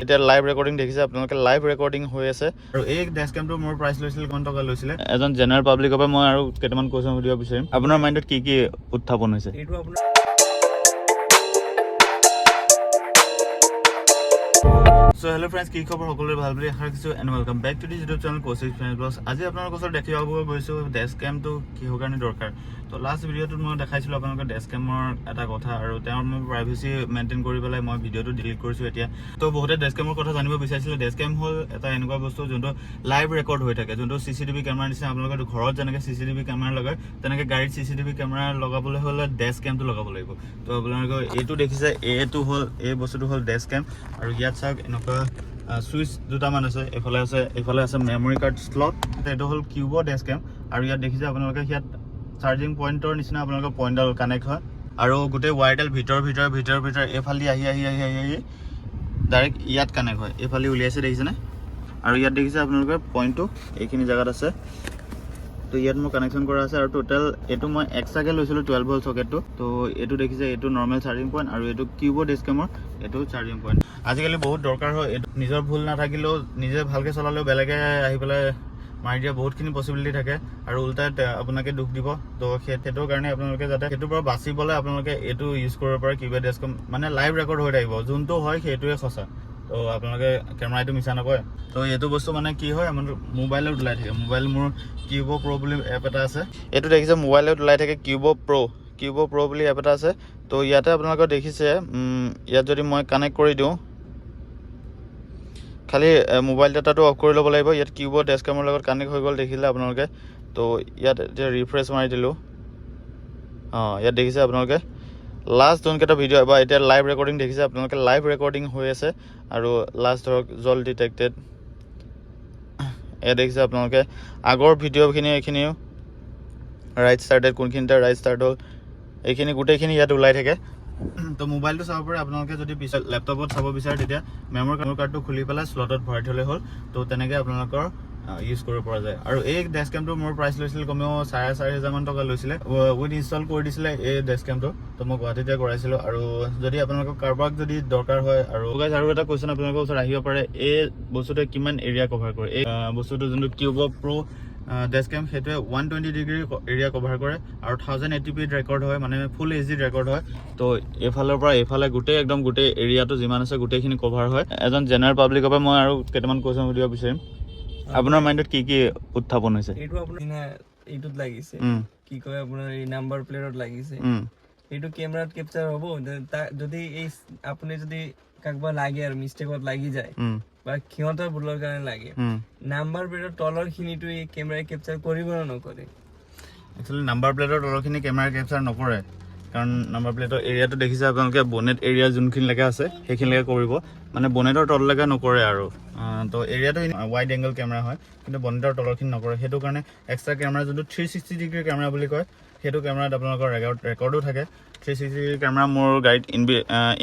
এতিয়া live recording দেখিছে আপোনালোকে লাইভ ৰেকৰ্ডিং হৈ আছে আৰু এই ডেছকেমটো মোৰ প্ৰাইচ লৈছিল কোন টকা লৈছিলে এজন জেনাৰেল পাব্লিকৰ পৰা মই আৰু কেইটামান কোৱেশ্চন সুধিব বিচাৰিম আপোনাৰ মাইণ্ডত কি কি উত্থাপন হৈছে এইটো আপোনাৰ So hello friends, কি খবৰ সকলোৰে ভাল বুলি আশা ৰাখিছো and welcome back to the YouTube channel Kaushik Vlogs. আজি আপোনালোকৰ ওচৰত দেখিব গৈছো ডেছকেমটো কিহৰ কাৰণে দৰকাৰ তো লাষ্ট ভিডিঅ'টোত মই দেখাইছিলো আপোনালোকৰ ডেছকেমৰ এটা কথা আৰু তেওঁৰ মই প্ৰাইভেচি মেইনটেইন কৰি পেলাই মই ভিডিঅ'টো ডিলিট কৰিছো এতিয়া তো বহুতে ডেছকেমৰ কথা জানিব বিচাৰিছিলে ডেছকেম হ'ল এটা এনেকুৱা বস্তু যোনটো লাইভ ৰেকৰ্ড হৈ থাকে যোনটো CCTV কেমেৰা নিচিনা আপোনালোকৰ ঘৰত যেনেকৈ CCTV কেমেৰা লগায় তেনেকৈ গাড়ীত CCTV কেমেৰা লগাবলৈ হ'লে ডেছকেমটো লগাব লাগিব তো আপোনালোকৰ এইটো দেখিছে এইটো হ'ল এই বস্তুটো হ'ল ডেছকেম আৰু ইয়াত চাওক এনেকুৱা সুইচ দুটামান আছে এফালে আছে মেমৰি কাৰ্ড স্লট এইটো হ'ল কিউবো ডেছকেম আৰু ইয়াত দেখিছে আপোনালোকে ইয়াত চাৰ্জিং পইণ্টৰ নিচিনা আপোনালোকৰ পইণ্টডাল কানেক্ট হয় আৰু গোটেই ৱায়াৰডাল ভিতৰ এইফালে আহি ডাইৰেক্ট ইয়াত কানেক্ট হয় এইফালে উলিয়াইছে দেখিছেনে আৰু ইয়াত দেখিছে আপোনালোকে পইণ্টটো এইখিনি জেগাত আছে তো ইয়াত মোৰ কানেকশ্যন কৰা আছে আৰু টোটেল এইটো মই এক্সট্ৰাকৈ লৈছিলোঁ 12 ভল্ট চকেটটো তো এইটো দেখিছে এইটো নৰ্মেল চাৰ্জিং পইণ্ট আৰু এইটো কিউবো ডেছকেমৰ এইটো চাৰ্জিং পইণ্ট আজিকালি বহুত দৰকাৰ হয় এইটো নিজৰ ভুল নাথাকিলেও নিজে ভালকৈ চলালেও বেলেগে আহি পেলাই মাৰি দিয়া বহুতখিনি পচিবিলিটি থাকে আৰু উল্টাত আপোনাকে দুখ দিব তো সেইটোৰ কাৰণে আপোনালোকে যাতে সেইটোৰ পৰা বাচিবলৈ আপোনালোকে এইটো ইউজ কৰিব পাৰে কিউবো ডেছকেম মানে লাইভ ৰেকৰ্ড হৈ থাকিব যোনটো হয় সেইটোৱে সঁচা তো আপোনালোকে কেমেৰাটো মিছা নকয় তো এইটো বস্তু মানে কি হয় আমাৰ মোবাইলত ওলাই থাকে মোবাইল মোৰ কিউবো প্ৰ' বুলি এপ এটা আছে এইটো দেখিছে মোবাইলত ওলাই থাকে কিউবো প্ৰ' বুলি এপ এটা আছে তো ইয়াতে আপোনালোকে দেখিছে ইয়াত যদি মই কানেক্ট কৰি দিওঁ খালি মোবাইল ডাটাটো অফ কৰি ল'ব লাগিব ইয়াত কিউবো ডেছকেমৰ লগত কানেক্ট হৈ গ'ল দেখিলে আপোনালোকে তো ইয়াত এতিয়া ৰিফ্ৰেছ মাৰি দিলোঁ ইয়াত দেখিছে আপোনালোকে লাষ্ট যোনকেইটা ভিডিঅ' বা এতিয়া লাইভ ৰেকৰ্ডিং দেখিছে আপোনালোকে লাইভ ৰেকৰ্ডিং হৈ আছে আৰু লাষ্ট ধৰক জল ডিটেক্টেড এয়া দেখিছে আপোনালোকে আগৰ ভিডিঅ'খিনি এইখিনিও ৰাইট ষ্টাৰ্টেড কোনখিনিতে ৰাইট ষ্টাৰ্ট হ'ল এইখিনি গোটেইখিনি ইয়াত ওলাই থাকে তো মোবাইলটো চাব পাৰে আপোনালোকে যদি পিছত লেপটপত চাব বিচাৰে তেতিয়া মেমৰি কাৰ্ডটো খুলি পেলাই স্লটত ভৰাই থ'লে হ'ল তো তেনেকৈ আপোনালোকৰ ইউজ কৰিব পৰা যায় আৰু এই ডেছকেমটো মোৰ প্ৰাইচ লৈছিল কমেও 4,500 মান টকা লৈছিলে উইথ ইনষ্টল কৰি দিছিলে এই ডেছকেমটো তো মই গুৱাহাটীতে কৰাইছিলোঁ আৰু যদি আপোনালোকক কাৰোবাক যদি দৰকাৰ হয় আৰু আৰু এটা কুৱেশ্যন আপোনালোকৰ ওচৰত আহিব পাৰে এই বস্তুটোৱে কিমান এৰিয়া কভাৰ কৰে এই বস্তুটো যোনটো কিউবো প্ৰ' ডেছকেম সেইটোৱে 120 ডিগ্ৰী এৰিয়া কভাৰ কৰে আৰু 1080p ৰেকৰ্ড হয় মানে ফুল HD ৰেকৰ্ড হয় তো এইফালৰ পৰা এইফালে গোটেই এৰিয়াটো যিমান আছে গোটেইখিনি কভাৰ হয় এজন জেনাৰেল পাব্লিকৰ পৰা মই আৰু কেইটামান কুৱেশ্যন সুধিব বিচাৰিম আপোনাৰ মাইণ্ডত কি কি উত্থাপন হৈছে এইটো আপোনাৰ এইটোত লাগিছে কি কয় আপোনাৰ এই নাম্বাৰ প্লেটত লাগিছে এইটো কেমেৰাত কেপচাৰ হ'ব যদি এই আপুনি যদি কাকবা লাগে আৰু মিষ্টেকত লাগি যায় বা সিহঁতৰ ভুলৰ কাৰণে লাগে নাম্বাৰ প্লেটৰ তলৰ খিনিটো এই কেমেৰাই কেপচাৰ কৰিব না নকৰে একচুৱেলি নাম্বাৰ প্লেটৰ তলৰখিনি কেমেৰাই কেপচাৰ নকৰে কাৰণ নাম্বাৰ প্লেটৰ এৰিয়াটো দেখিছে আপোনালোকে বনেট এৰিয়া যোনখিনিলৈকে আছে সেইখিনিলৈকে কৰিব মানে বনেটৰ তললৈকে নকৰে আৰু তো এৰিয়াটো ৱাইড এংগল কেমেৰা হয় কিন্তু বনেটৰ তলৰখিনি নকৰে সেইটো কাৰণে এক্সট্ৰা কেমেৰা যোনটো 360 ডিগ্ৰী কেমেৰা বুলি কয় সেইটো কেমেৰাত আপোনালোকৰ ৰেকৰ্ডো থাকে 360 ডিগ্ৰী কেমেৰা মোৰ গাড়ীত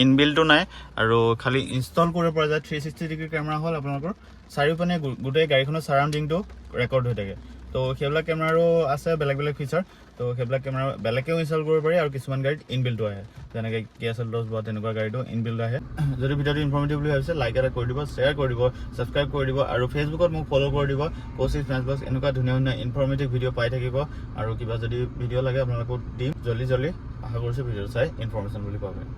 ইনবিল্টো নাই আৰু খালি ইনষ্টল কৰিব পৰা যায় 360 ডিগ্ৰী কেমেৰা হ'ল আপোনালোকৰ চাৰিওপিনে গোটেই গাড়ীখনৰ চাৰাউণ্ডিংটো ৰেকৰ্ড হৈ থাকে তো সেইবিলাক কেমেৰাৰো আছে বেলেগ ফিচাৰ তো সেইবিলাক কেমেৰা বেলেগেও ইনষ্টল কৰিব পাৰি আৰু কিছুমান গাড়ীত ইনবিল্টো আহে যেনেকৈ Kia Seltos বা তেনেকুৱা গাড়ীটো ইনবিল্ট আহে যদি ভিডিঅ'টো ইনফৰ্মেটিভ বুলি ভাবিছে লাইক এটা কৰি দিব শ্বেয়াৰ কৰি দিব ছাবস্ক্ৰাইব কৰি দিব আৰু ফেচবুকত মোক ফ'ল' কৰি দিব কৌশিক ব্লগছ এনেকুৱা ধুনীয়া ইনফৰ্মেটিভ ভিডিঅ' পাই থাকিব আৰু কিবা যদি ভিডিঅ' লাগে আপোনালোকক দিম জল্দি আশা কৰিছোঁ ভিডিঅ' চাই ইনফৰ্মেশ্যন বুলি পাব